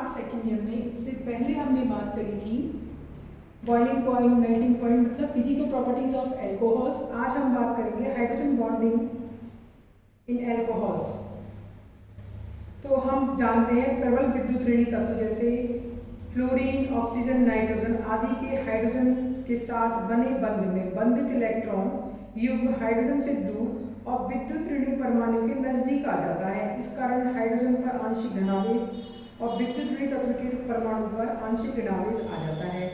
आप second year में, इससे पहले हमने बात करी थी बॉइलिंग पॉइंट, मेल्टिंग पॉइंट, मतलब फिजिकल प्रॉपर्टीज ऑफ एल्कोहल्स। आज हम बात करेंगे हाइड्रोजन बॉन्डिंग इन एल्कोहल्स। तो हम जानते हैं प्रबल विद्युत ऋणी तत्व जैसे फ्लोरीन, ऑक्सीजन, नाइट्रोजन आदि के हाइड्रोजन के साथ बने बंध में बंधित इलेक्ट्रॉन युग्म हाइड्रोजन से दूर और विद्युत ऋणी परमाणु के नजदीक आ जाता है। इस कारण हाइड्रोजन पर आंशिक धनावेश और विद्युत ऋणी तत्व के परमाणु पर आंशिक ऋणावेश आ जाता है,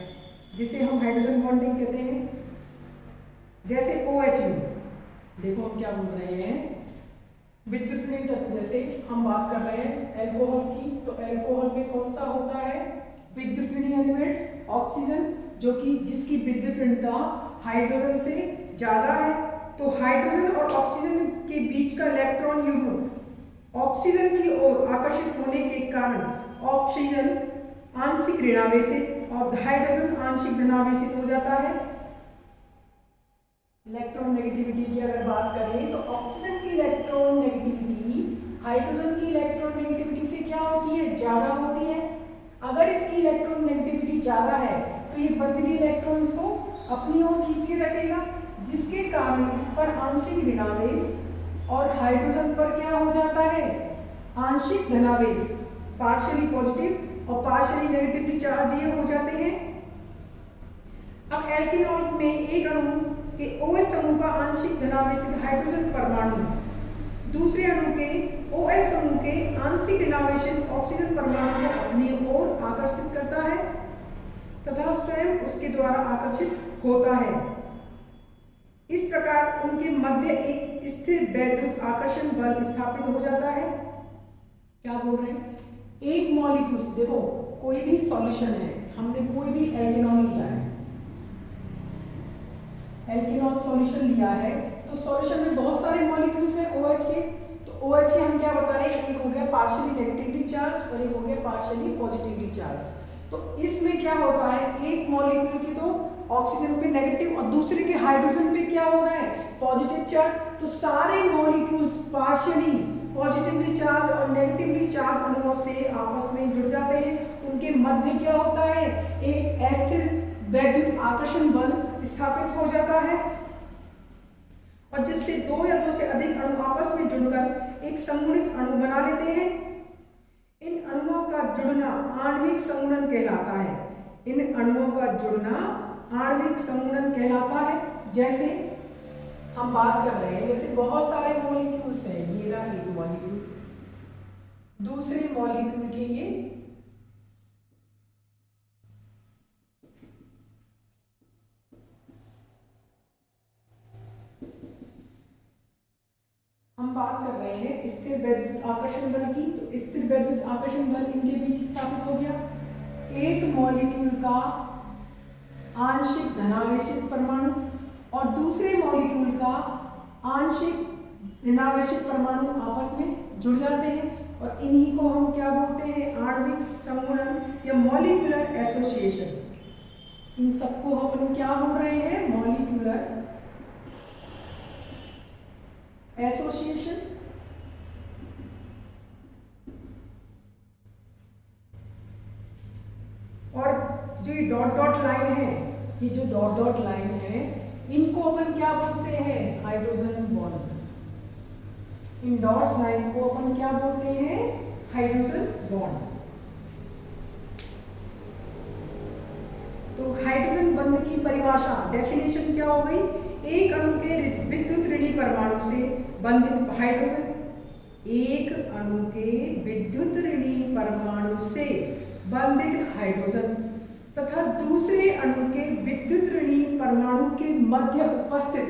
जिसे हम हाइड्रोजन बॉन्डिंग कहते हैं। जैसे OH में देखो हम क्या बोल रहे हैं, विद्युत ऋणी तत्व, जैसे हम बात कर रहे हैं एल्कोहल की, तो एल्कोहल में कौन सा होता है विद्युत ऋणी एलिमेंट्स, ऑक्सीजन, जो कि जिसकी विद्युत ऋणता हाइड्रोजन से ज्यादा है। तो हाइड्रोजन और ऑक्सीजन के बीच का इलेक्ट्रॉन युग्म ऑक्सीजन की ओर आकर्षित होने के कारण ऑक्सीजन आंशिक ऋणावेशित और हाइड्रोजन आंशिक धनावेशित हो जाता है। इलेक्ट्रॉन नेगेटिविटी की अगर बात करें तो ऑक्सीजन की इलेक्ट्रॉन नेगेटिविटी हाइड्रोजन की इलेक्ट्रॉन नेगेटिविटी से क्या होती है, ज्यादा होती है। अगर इसकी इलेक्ट्रॉन नेगेटिविटी ज्यादा है तो ये बंधनीय इलेक्ट्रॉन्स को अपनी ओर खींचे रखेगा, जिसके कारण इस पर आंशिक ऋणावेश और हाइड्रोजन पर क्या हो जाता है, आंशिक धनावेश, पार्शियली पॉजिटिव और पार्शियली नेगेटिवली चार्ज ये हो जाते हैं। अब एल्कीनॉल में एक अणु के OH समूह का आंशिक धनावेशित हाइड्रोजन परमाणु दूसरे अणु के OH समूह के आंशिक ऋणावेशित ऑक्सीजन परमाणु को अपनी ओर आकर्षित करता है तथा स्वयं उसके द्वारा आकर्षित होता है। इस प्रकार उनके मध्य एक स्थिर वैद्युत आकर्षण बल स्थापित हो जाता है। क्या बोल रहे हैं, एक मॉलिक्यूल्स, देखो कोई भी सॉल्यूशन है, हमने कोई भी एल्केनॉल लिया है, एल्केनॉल सॉल्यूशन लिया है, तो सॉल्यूशन में बहुत सारे मॉलिक्यूल्स हैं OH के। तो OH के हम क्या बता रहे हैं, एक हो गया पार्शियली नेगेटिवली चार्ज और एक हो गया पार्शियली पॉजिटिवली चार्ज। तो इसमें क्या होता है, एक मॉलिक्यूल की तो ऑक्सीजन पे नेगेटिव और दूसरे के हाइड्रोजन पे क्या हो रहा है, पॉजिटिव चार्ज। तो सारे मॉलिक्यूल्स पार्शियली पॉजिटिवली चार्ज और नेगेटिवली चार्ज अणुओं से आपस में जुड़ जाते हैं। उनके मध्य क्या होता है, एक अस्थिर वैद्युत आकर्षण बल स्थापित हो जाता है और जिससे दो या दो से अधिक अणु आपस में जुड़कर एक समूहित अणु बना लेते हैं। इन अणुओं का जुड़ना आणविक समूहन कहलाता है। इन अणुओं का जुड़ना आणविक समूहन कहलाता है। जैसे हम बात कर रहे हैं, जैसे बहुत सारे मॉलिक्यूल्स हैं, ये रहा एक मॉलिक्यूल, दूसरे मॉलिक्यूल के ये हम बात कर रहे हैं स्थिर वैद्युत आकर्षण बल की। तो स्थिर वैद्युत आकर्षण बल इनके बीच स्थापित हो गया। एक मॉलिक्यूल का आंशिक धनावेशित परमाणु और दूसरे मॉलिक्यूल का आंशिक ऋणावेशित परमाणु आपस में जुड़ जाते हैं और इन्हीं को हम क्या बोलते हैं, आणविक समूहन या मॉलिक्यूलर एसोसिएशन। इन सबको हम क्या बोल रहे हैं, मॉलिक्यूलर एसोसिएशन। और जो ये डॉट डॉट लाइन है, ये जो डॉट डॉट लाइन है, इनको अपन क्या बोलते हैं, हाइड्रोजन बॉन्ड। इन डॉट्स लाइन को अपन क्या बोलते हैं, हाइड्रोजन बॉन्ड। तो हाइड्रोजन बंध की परिभाषा, डेफिनेशन क्या हो गई, एक अणु के विद्युत ऋणी परमाणु से बंधित हाइड्रोजन, एक अणु के विद्युत ऋणी परमाणु से बंधित हाइड्रोजन तथा दूसरे अणु के विद्युत ऋणी परमाणु के मध्य उपस्थित,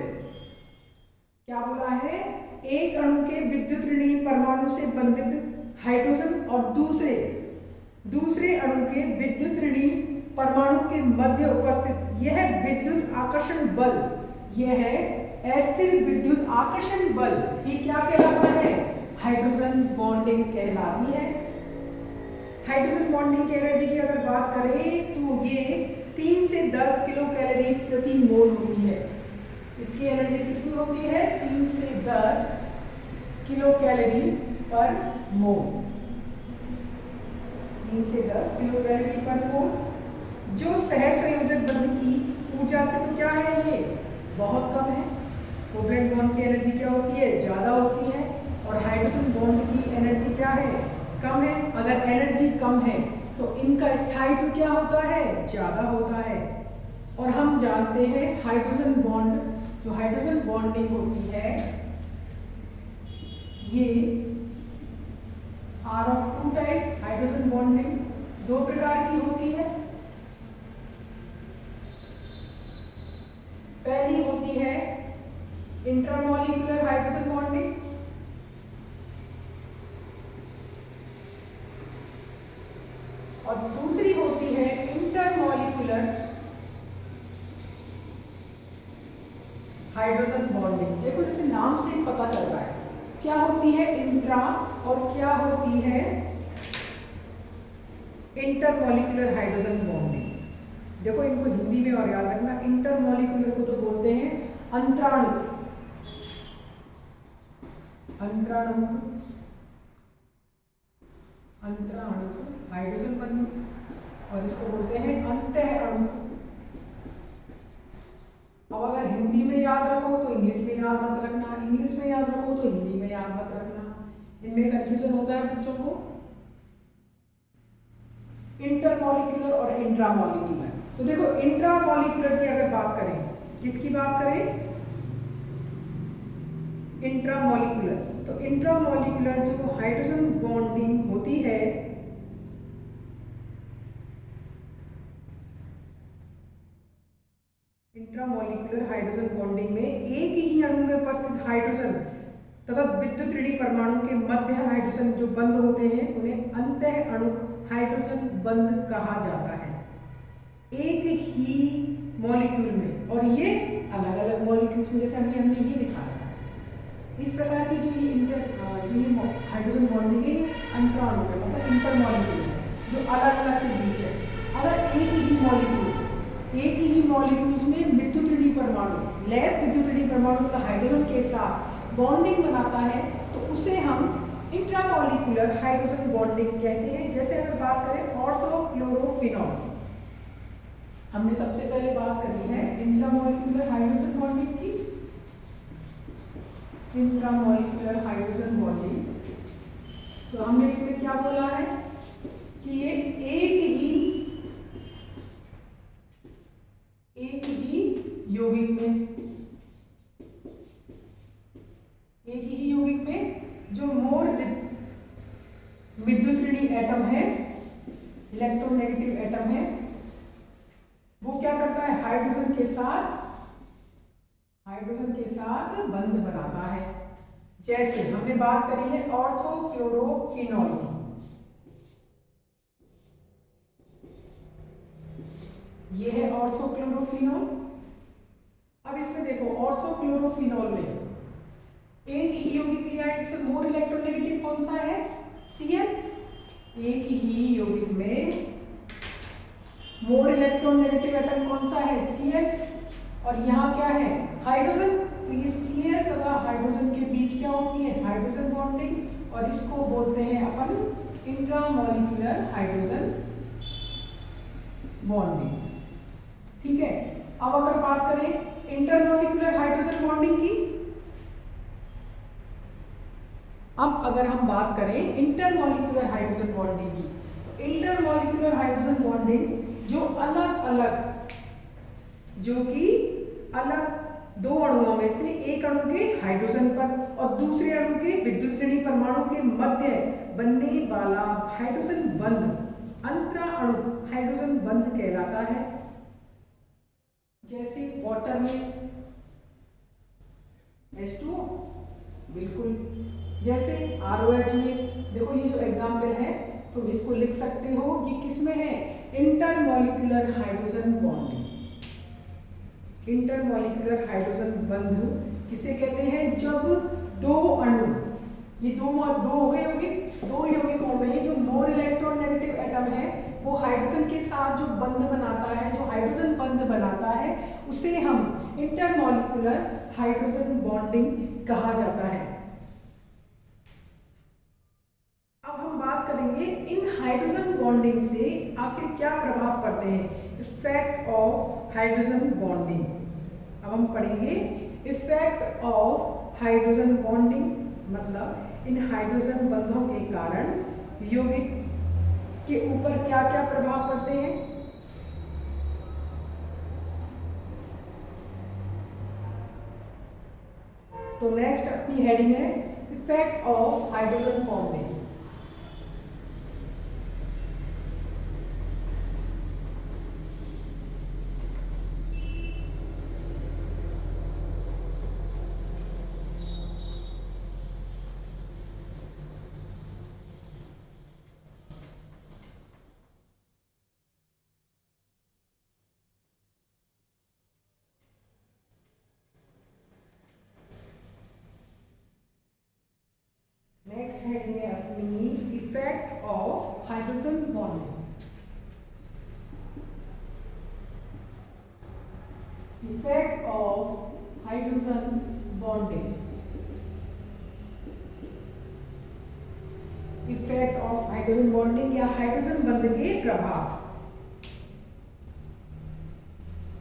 क्या बोला है, एक अणु के विद्युत ऋणी परमाणु से बंधित हाइड्रोजन और दूसरे अणु के विद्युत ऋणी परमाणु के मध्य उपस्थित यह विद्युत आकर्षण बल, यह है अस्थिर विद्युत आकर्षण बल, ये क्या कहलाता है, हाइड्रोजन बॉन्डिंग कहलाती है। हाइड्रोजन बॉन्डिंग की एनर्जी की अगर बात करें तो ये 3 से 10 किलो कैलोरी प्रति मोल होती है। इसकी एनर्जी कितनी होती है, 3 से 10 किलो कैलोरी पर मोल। 3 से 10 किलो कैलोरी पर मोल। जो सहसंयोजक बंध की ऊर्जा से तो क्या है ये बहुत कम है। कोवलेंट बॉन्ड की एनर्जी क्या होती है, ज़्यादा होती है, और हाइड्रोजन बॉन्ड की एनर्जी क्या है, कम है। अगर एनर्जी कम है तो इनका स्थायित्व क्या होता है, ज़्यादा होता है। और हम जानते हैं हाइड्रोजन बॉन्ड, जो हाइड्रोजन बॉन्डिंग होती है ये are of two type. Hydrogen bonding दो प्रकार की होती है। पहली होती है इंट्रामॉलिक्यूलर हाइड्रोजन बॉन्डिंग, और दूसरी होती है इंटरमॉलिक्यूलर हाइड्रोजन बॉन्डिंग। देखो जैसे नाम से ही पता चल रहा है क्या होती है इंट्रा और क्या होती है इंटरमॉलिक्यूलर हाइड्रोजन बॉन्डिंग। देखो इनको हिंदी में और याद रखना, इंटरमॉलिक्यूलर को तो बोलते हैं अंतराणु, अंतराणु, अंतराणु हाइड्रोजन बंधु, और इसको बोलते हैं अंतः अणु। अब अगर हिंदी में याद रखो तो इंग्लिश में याद मत रखना, इंग्लिश में याद रखो तो हिंदी में याद मत रखना, इनमें कंफ्यूजन होता है बच्चों को। इंटरमॉलिक्यूलर और इंट्रामॉलिक्यूलर, तो देखो इंट्रामॉलिक्यूलर की अगर बात करें, किसकी बात करें, इंट्रामॉलिक्यूलर, तो इंट्रामॉलिक्यूलर जो हाइड्रोजन बॉन्डिंग होती है इंट्रामॉलिक्यूलर हाइड्रोजन बॉन्डिंग में एक ही अणु में उपस्थित हाइड्रोजन तथा विद्युत ऋणी परमाणु के मध्य हाइड्रोजन जो बंध होते हैं उन्हें अंतः अणु हाइड्रोजन बंध कहा जाता है, एक ही मॉलिक्यूल में। और ये अलग अलग मॉलिक्यूल्स में, जैसे हमने ये दिखाया। इस प्रकार की जो ये हाइड्रोजन बॉन्डिंग है अंतराणु है, मतलब इंटरमॉलिक्यूलर है, जो अलग अलग के बीच है। अगर एक ही मॉलिक्यूल्स में विद्युत ऋणी परमाणु, लेस विद्युत ऋणी परमाणु का हाइड्रोजन के साथ बॉन्डिंग बनाता है तो उसे हम इंट्रामॉलिक्यूलर हाइड्रोजन बॉन्डिंग कहते हैं। जैसे अगर बात करें ऑर्थोक्लोरोफिनॉल की, हमने सबसे पहले बात करी है इंट्रामॉलिक्यूलर हाइड्रोजन बॉन्डिंग की। इंट्रामॉलिक्यूलर हाइड्रोजन बॉन्डिंग, तो हमने इसमें क्या बोला है कि ये एक ही यौगिक में जो मोर विद्युत ऋणी एटम है, इलेक्ट्रोनेगेटिव एटम है, वो क्या करता है, हाइड्रोजन के साथ बंध बनाता है। जैसे हमने बात करी है ऑर्थोक्लोरोफिनॉल की, ये है ऑर्थोक्लोरोफिनॉल। अब इसमें देखो ऑर्थोक्लोरोफिनॉल में एक ही यौगिक लिया है जिसमें मोर इलेक्ट्रोनेगेटिव कौन सा है, Cl। एक ही यौगिक में मोर इलेक्ट्रोनेगेटिव एटम कौन सा है, Cl, और यहाँ क्या है, हाइड्रोजन। तो ये Cl तथा हाइड्रोजन के बीच क्या होती है, हाइड्रोजन बॉन्डिंग, और इसको बोलते हैं अपन इंट्रामॉलिक्यूलर हाइड्रोजन बॉन्डिंग। ठीक है। अब अगर बात करें इंटरमॉलिक्यूलर हाइड्रोजन बॉन्डिंग की, अब अगर हम बात करें इंटरमॉलिक्यूलर हाइड्रोजन बॉन्डिंग की, तो इंटरमॉलिक्यूलर हाइड्रोजन बॉन्डिंग जो अलग दो अणुओं में से एक अणु के हाइड्रोजन पर और दूसरे अणु के विद्युत ऋणी परमाणु के मध्य बनने वाला हाइड्रोजन बंध अंतरा अणु हाइड्रोजन बंध कहलाता है। जैसे वाटर में H2O, बिल्कुल। जैसे ROH में, देखो ये जो एग्जाम्पल है तो इसको लिख सकते हो, ये किसमें है, intermolecular hydrogen bonding. Intermolecular hydrogen बंध किसे कहते हैं, जब दो अणु, ये दो हो गए यौगिक, दो यौगिकों में जो मोर इलेक्ट्रॉन नेगेटिव एटम है वो हाइड्रोजन के साथ जो बंध बनाता है, जो हाइड्रोजन बंध बनाता है, उसे हम इंटरमॉलिक्यूलर हाइड्रोजन बॉन्डिंग कहा जाता है। अब हम बात करें करेंगे इन हाइड्रोजन बॉन्डिंग से आखिर क्या प्रभाव पड़ते हैं, इफेक्ट ऑफ हाइड्रोजन बॉन्डिंग। अब हम पढ़ेंगे इफेक्ट ऑफ हाइड्रोजन बॉन्डिंग, मतलब इन हाइड्रोजन बंधों के कारण यौगिक के ऊपर क्या क्या प्रभाव पड़ते हैं। तो नेक्स्ट अपनी हेडिंग है effect of hydrogen bonding. Next heading है अपनी effect of hydrogen bonding. Effect of hydrogen bonding, effect of hydrogen bonding या हाइड्रोजन बंध के प्रभाव।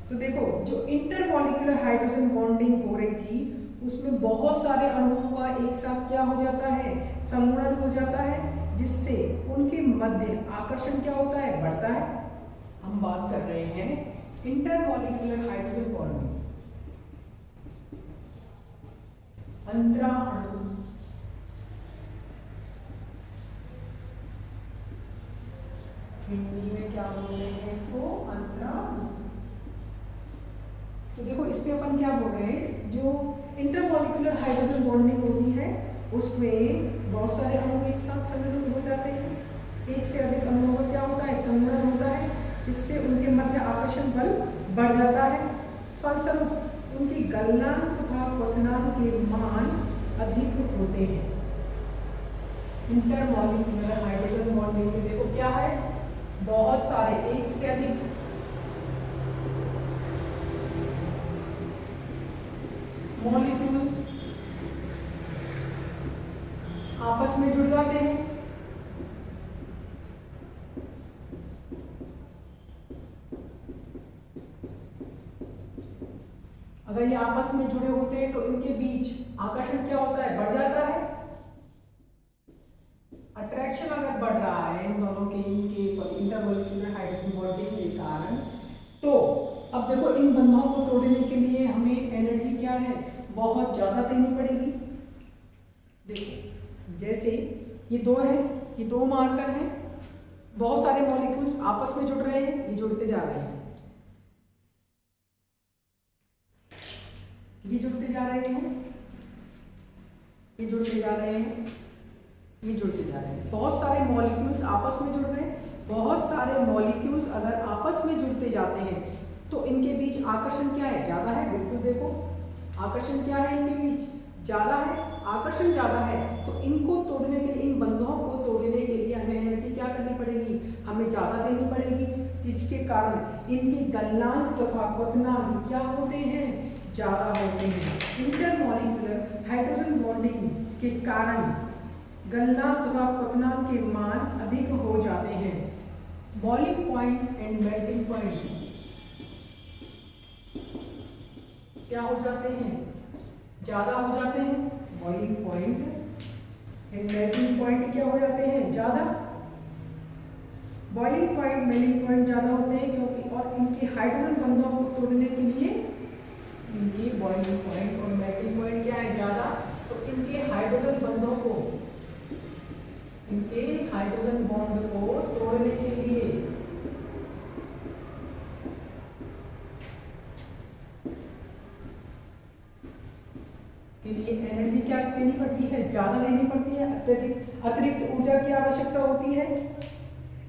तो देखो, जो इंटरमॉलिक्यूलर हाइड्रोजन बॉन्डिंग हो रही थी उसमें बहुत सारे अणुओं का एक साथ क्या हो जाता है, सम्मिलन हो जाता है, जिससे उनके मध्य आकर्षण क्या होता है, बढ़ता है। हम बात कर रहे हैं इंटरमॉलिक्यूलर हाइड्रोजन बॉन्डिंग, अंतरा अणु, हिंदी में क्या बोलते हैं इसको, अंतरा अणु। तो देखो इसमें अपन क्या बोल रहे हैं, जो इंटरमॉलिक्यूलर हाइड्रोजन बॉन्डिंग होती है उसमें बहुत सारे अणु एक साथ सम्मिलित हो जाते हैं, एक से अधिक अणुओं का क्या होता है, सम्मिलन होता है, जिससे उनके मध्य आकर्षण बल बढ़ जाता है। फलस्वरूप उनकी गलनांक तथा क्वथनांक के मान अधिक होते हैं। इंटरमॉलिक्यूलर हाइड्रोजन बॉन्डिंग में देखो क्या है, बहुत सारे एक से अधिक मॉलिक्यूल्स आपस में जुड़ जाते हैं। अगर ये आपस में जुड़े होते हैं तो इनके बीच आकर्षण क्या होता है, बढ़ जाता है। अट्रैक्शन अगर बढ़ रहा है इन दोनों के इंटरमॉलिक्यूलर हाइड्रोजन बॉन्डिंग के कारण, तो अब देखो इन बंधों को तोड़ने के लिए हमें एनर्जी क्या है, बहुत ज्यादा देनी पड़ेगी। देखो जैसे ये दो है, ये दो मार्कर हैं, बहुत सारे मॉलिक्यूल्स आपस में जुड़ रहे हैं, ये जुड़ते जा रहे हैं, ये जुड़ते जा रहे हैं, ये जुड़ते जा रहे हैं, ये जुड़ते जा रहे हैं। बहुत सारे मॉलिक्यूल्स आपस में जुड़ रहे हैं। बहुत सारे मॉलिक्यूल्स अगर आपस में जुड़ते जाते हैं तो इनके बीच आकर्षण क्या है, ज्यादा है। बिल्कुल देखो आकर्षण क्या है, इनके बीच ज्यादा है, आकर्षण ज्यादा है। तो इनको तोड़ने के लिए, इन बंधों को तोड़ने के लिए हमें एनर्जी क्या करनी पड़ेगी, हमें ज्यादा देनी पड़ेगी, जिसके कारण इनके गलनांक तथा क्वथनांक क्या होते हैं, ज्यादा होते हैं। इंटरमॉलिक्यूलर हाइड्रोजन बॉन्डिंग के कारण गलनांक तथा क्वथनांक के मान अधिक हो जाते हैं। Boiling point and melting point क्या हो जाते हैं, ज्यादा हो जाते हैं। Boiling point and melting point क्या हो जाते हैं, ज्यादा। बॉइलिंग पॉइंट, मेल्टिंग पॉइंट ज्यादा होते हैं क्योंकि, और इनके हाइड्रोजन बंधों को तोड़ने के लिए इनके बॉइलिंग पॉइंट और मेल्टिंग पॉइंट क्या है, ज्यादा। तो इनके हाइड्रोजन बंधों को, इनके हाइड्रोजन बॉन्ड को तोड़ने के लिए एनर्जी क्या देनी पड़ती है, ज्यादा देनी पड़ती है, अतिरिक्त ऊर्जा की आवश्यकता होती है।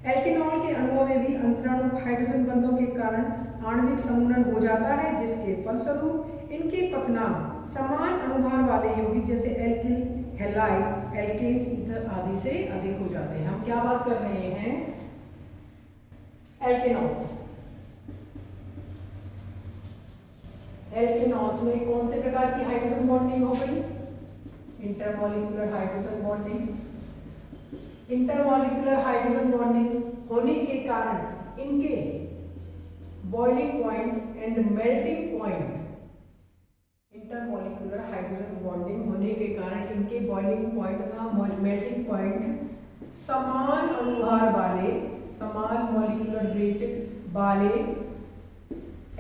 एल्केनॉल के अणुओं में भी अंतराणु हाइड्रोजन बंधों के कारण आणविक सम्मिलन हो जाता है, जिसके फलस्वरूप इनके क्वथनांक समान अणुभार वाले यौगिक जैसे एल्किल, हैलाइड, एल्केन्स, ईथर आदि से अधिक हो जाते हैं। हम क्या बात कर रहे हैं, एल्केनॉल्स। एल्केनॉल्स में कौन से प्रकार की हाइड्रोजन बॉन्डिंग हो गई, intermolecular hydrogen bonding. Intermolecular hydrogen bonding होने के कारण इनके boiling point and melting point, intermolecular hydrogen bonding होने के कारण इनके बॉइलिंग पॉइंट तथा मेल्टिंग पॉइंट समान अनुभार वाले, समान मॉलिक्यूलर वेट वाले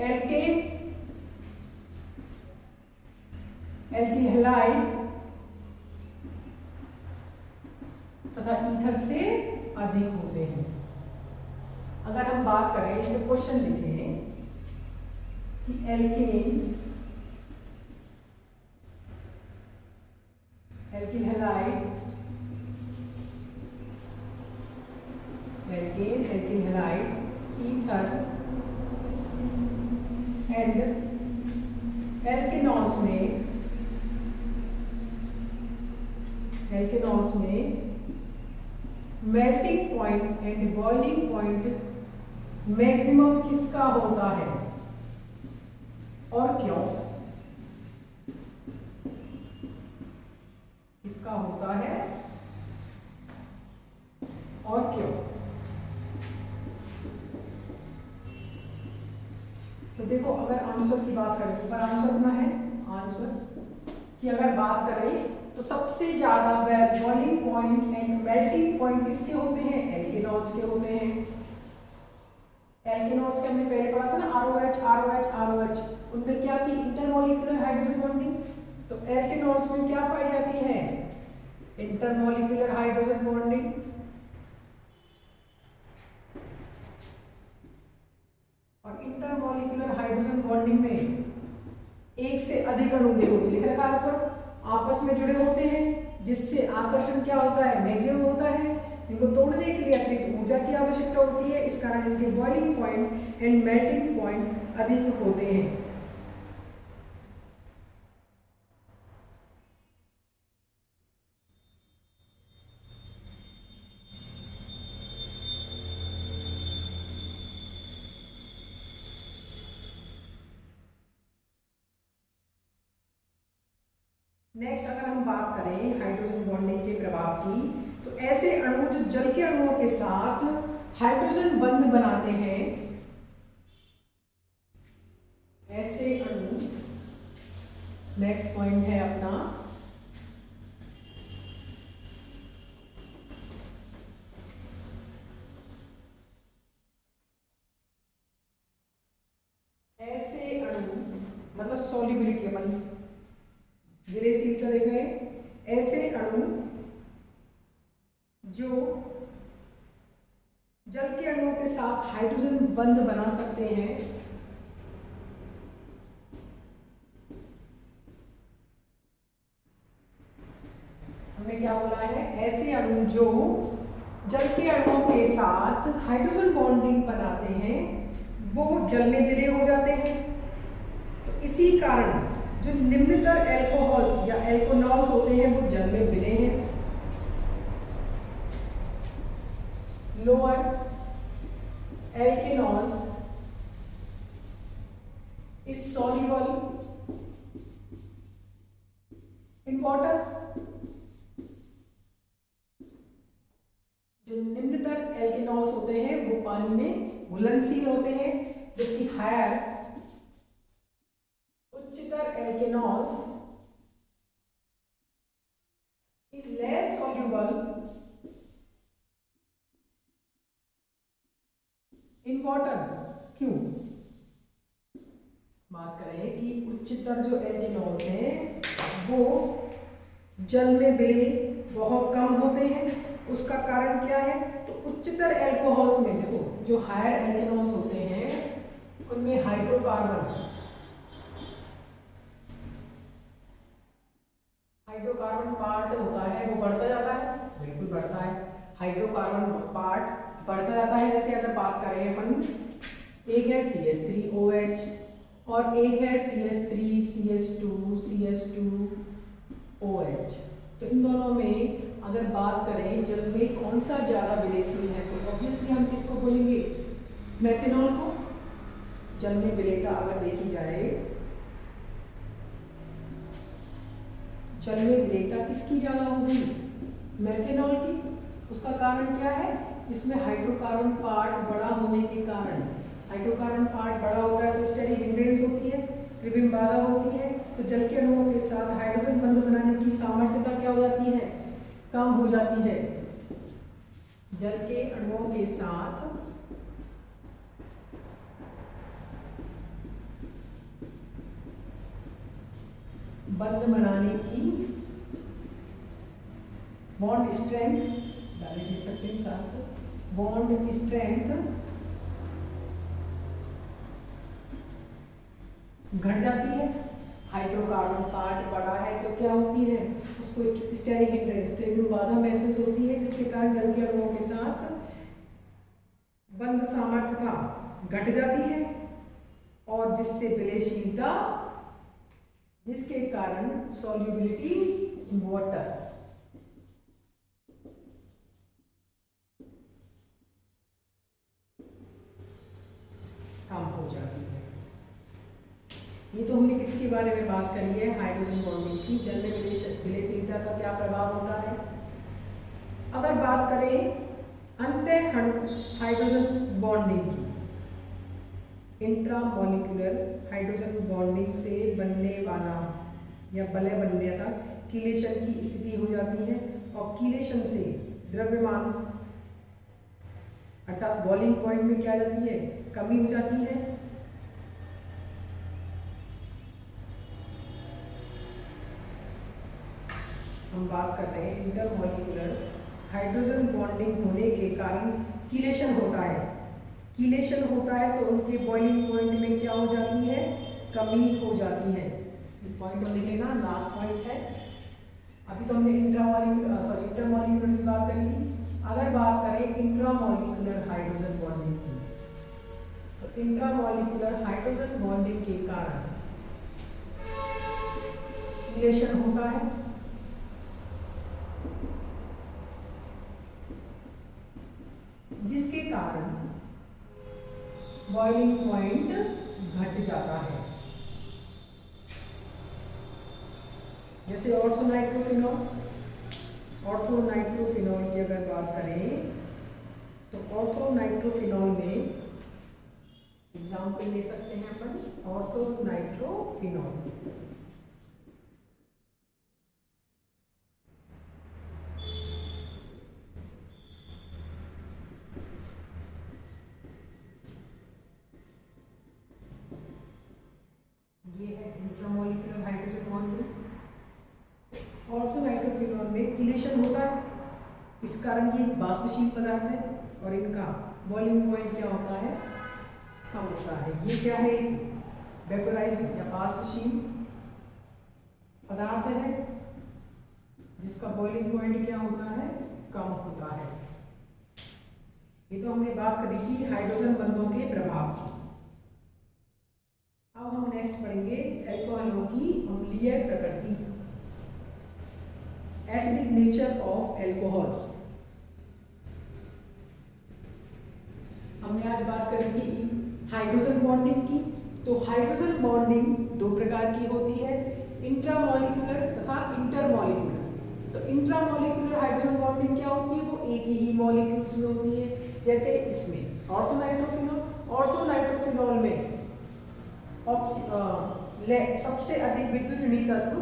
एल्केन, एल्किल हैलाइड तथा ईथर से अधिक होते हैं। अगर हम बात करें, इसे क्वेश्चन लिखें कि alkane, alkyl halide, alkane, alkyl halide, ether and alkanols में, एल्केनॉल्स में melting point and boiling point maximum किसका होता है और क्यों? किसका होता है और क्यों? तो देखो, अगर आंसर की बात करें, ऊपर आंसर बना है, आंसर की अगर बात करें तो सबसे ज्यादा boiling point and melting point किसके होते हैं? एल्केनॉल्स के होते हैं। एल्केनॉल्स के हमने पहले पढ़ा था ना, ROH, ROH, ROH, उनमें क्या थी? Intermolecular hydrogen bonding. तो एल्केनॉल्स में क्या पाई जाती है? Intermolecular hydrogen bonding. और इंटरमॉलिक्यूलर हाइड्रोजन बॉन्डिंग में एक से अधिक अणु, देखो लिख रखा है ऊपर, आपस में जुड़े होते हैं, जिससे आकर्षण क्या होता है? मैक्सिमम होता है। इनको तोड़ने के लिए अतिरिक्त ऊर्जा की आवश्यकता होती है, इस कारण इनके boiling point and melting point अधिक होते हैं। नेक्स्ट अगर हम बात करें हाइड्रोजन बॉन्डिंग के प्रभाव की, तो ऐसे अणु जो जल के अणुओं के साथ हाइड्रोजन बंध बनाते हैं, ऐसे अणु, नेक्स्ट पॉइंट है अपना, ऐसे अणु मतलब सॉल्युबिलिटी, अपन ग्लेसियल का देख रहे हैं, ऐसे अणु जो जल के अणुओं के साथ हाइड्रोजन बंध बना सकते हैं, हमने क्या बोला है? ऐसे अणु जो जल के अणुओं के साथ हाइड्रोजन बॉन्डिंग बनाते हैं, वो जल में विलय हो जाते हैं। तो इसी कारण जो निम्नतर एल्कोहल्स या एल्कोनॉल्स होते हैं, वो जल में विलय हैं। Lower alkanols is soluble in water. जो निम्नतर एल्केनॉल्स होते हैं वो पानी में घुलनशील होते हैं, जबकि हायर उच्चतर alkanols is less soluble in water. क्यों? बात करें कि उच्चतर जो एल्केनॉल्स हैं वो जल में विलय बहुत कम होते हैं। उसका कारण क्या है? तो उच्चतर एल्कोहल्स में देखो, जो हायर एल्केनॉल्स होते हैं उनमें हाइड्रोकार्बन पार्ट होता है, वो बढ़ता जाता है, बिल्कुल बढ़ता है। हाइड्रोकार्बन पार्ट बढ़ता जाता है। जैसे अगर बात करें अपन, एक है CH3OH और एक है CH3CH2CH2OH। तो इन दोनों में अगर बात करें जल में कौन सा ज्यादा विलेयशील है, तो ऑब्वियसली हम किसको बोलेंगे? मेथेनॉल को। जल में विलेयता अगर देखी जाए, जल में विलेयता किसकी ज्यादा होगी? मेथेनॉल की। उसका कारण क्या है? इसमें हाइड्रोकार्बन पार्ट बड़ा होने के कारण, हाइड्रोकार्बन पार्ट बड़ा होता है तो स्टेरिक हिंड्रेंस होती है, त्रिविम बाधा होती है, तो जल के अणुओं के साथ हाइड्रोजन बंध बनाने की सामर्थ्यता क्या हो जाती है? कम हो जाती है। जल के अणुओं के साथ बंध बनाने की बॉन्ड स्ट्रेंथ, लिख सकते हैं साथ, बॉन्ड स्ट्रेंथ घट जाती है। हाइड्रोकार्बन पार्ट बड़ा है तो क्या होती है? उसको स्टेरिक हिंड्रेंस, त्रिविम बाधा महसूस होती है, जिसके कारण जल के अणुओं के साथ बंध सामर्थ्यता घट जाती है और जिससे विलयशीलता, जिसके कारण सॉल्युबिलिटी इन वाटर कम हो जाती है। ये तो हमने किसके बारे में बात करी है? हाइड्रोजन बॉन्डिंग की। जल में विलयशीलता का क्या प्रभाव होता है? अगर बात करें अंतःअणु हाइड्रोजन बॉन्डिंग की, इंट्रामॉलिक्यूलर हाइड्रोजन बॉन्डिंग से बनने वाला या वलय बनने का कीलेशन की स्थिति हो जाती है और कीलेशन से द्रव्यमान अर्थात बॉइलिंग पॉइंट में क्या आ जाती है? कमी हो जाती है। हम बात कर रहे हैं इंटरमॉलिक्यूलर हाइड्रोजन बॉन्डिंग होने के कारण कीलेशन होता है। कीलेशन होता है तो उनके बॉइलिंग पॉइंट में क्या हो जाती है? कमी हो जाती है। पॉइंट हम लिखेगा, लास्ट पॉइंट है। अभी तो हमने इंटरमॉलिक्यूलर की बात करी थी। अगर बात करें इंट्रामॉलिक्यूलर हाइड्रोजन बॉन्डिंग की, तो इंट्रामॉलिक्यूलर हाइड्रोजन बॉन्डिंग के कारण कीलेशन होता है, जिसके कारण बॉइलिंग पॉइंट घट जाता है। जैसे ऑर्थोनाइट्रोफिनॉल की अगर बात करें तो ऑर्थोनाइट्रोफिनॉल में एग्जाम्पल ले सकते हैं अपन। ऑर्थोनाइट्रोफिनॉल ये है इंट्रामॉलिक्यूलर हाइड्रोजन बॉन्डिंग। ऑर्थोनाइट्रोफिनॉल में कीलेशन होता है, इस कारण ये वाष्पशील पदार्थ है और इनका बॉइलिंग पॉइंट क्या होता है? कम होता है। ये क्या है? वेपोराइज्ड या वाष्पशील पदार्थ है जिसका बॉइलिंग पॉइंट क्या होता है? कम होता है। ये तो हमने बात करी थी हाइड्रोजन बंधों के प्रभाव की। अब हम नेक्स्ट पढ़ेंगे एल्कोहलों की अम्लीय प्रकृति, एसिडिक नेचर ऑफ एल्कोहल्स। हमने आज बात करी थी हाइड्रोजन बॉन्डिंग की। तो हाइड्रोजन बॉन्डिंग दो प्रकार की होती है, इंट्रामॉलिक्यूलर तथा इंटरमॉलिक्यूलर। तो इंट्रामॉलिक्यूलर हाइड्रोजन बॉन्डिंग क्या होती है? वो एक ही मॉलिक्यूल्स में होती है। जैसे इसमें ऑर्थोनाइट्रोफिनॉल में सबसे अधिक विद्युत ऋणात्मक तत्व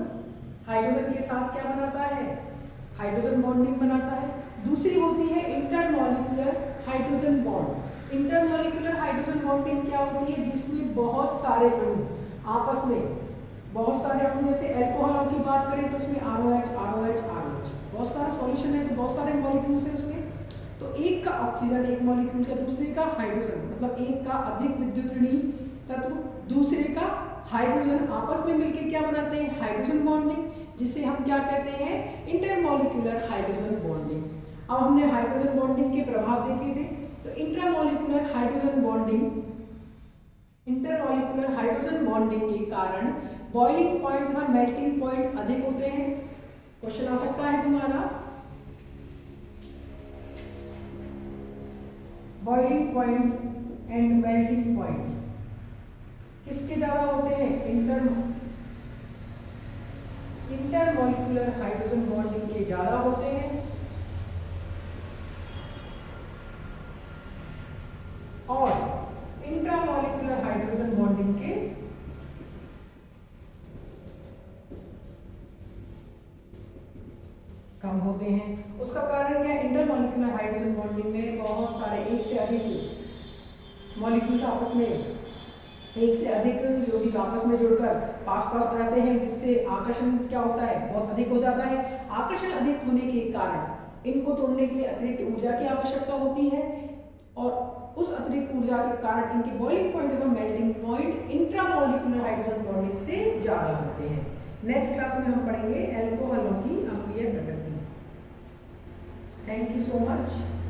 हाइड्रोजन के साथ क्या बनाता है? हाइड्रोजन बॉन्डिंग बनाता है। दूसरी होती है intermolecular hydrogen bond. Intermolecular hydrogen bonding क्या होती है? जिसमें बहुत सारे अणु आपस में, बहुत सारे अणु, जैसे एल्कोहल की बात करें तो उसमें ROH बहुत सारा सॉल्यूशन है, तो बहुत सारे मॉलिक्यूल्स हैं उसमें। तो एक का ऑक्सीजन, एक मॉलिक्यूल का, दूसरे का हाइड्रोजन, मतलब एक का अधिक विद्युत ऋणी तत्व, दूसरे का हाइड्रोजन, आपस में मिलकर क्या बनाते हैं? हाइड्रोजन बॉन्डिंग, जिसे हम क्या कहते हैं? Intermolecular hydrogen bonding. अब हमने हाइड्रोजन बॉन्डिंग के प्रभाव देखे थे। तो intramolecular hydrogen bonding, intermolecular hydrogen bonding के कारण बॉइलिंग पॉइंट तथा मेल्टिंग पॉइंट अधिक होते हैं। क्वेश्चन आ सकता है तुम्हारा, boiling point and melting point किसके ज्यादा होते हैं? इंटरमॉलिक्यूलर हाइड्रोजन बॉन्डिंग के ज्यादा होते हैं होते हैं। उसका कारण क्या है? इंटरमॉलिक्यूलर हाइड्रोजन बॉन्डिंग में बहुत सारे एक से अधिक मॉलिक्यूल्स आपस में एक से अधिक यौगिक आपस में जुड़कर पास पास आ जाते हैं, जिससे आकर्षण क्या होता है? बहुत अधिक हो जाता है। आकर्षण अधिक होने के कारण इनको तोड़ने के लिए अतिरिक्त ऊर्जा की आवश्यकता होती है और उस अतिरिक्त ऊर्जा के कारण इनके बॉइलिंग पॉइंट एवं melting point intramolecular hydrogen bonding से ज्यादा होते हैं। नेक्स्ट क्लास में हम पढ़ेंगे एल्कोहलों की अम्लीय प्रकृति। Thank you so much.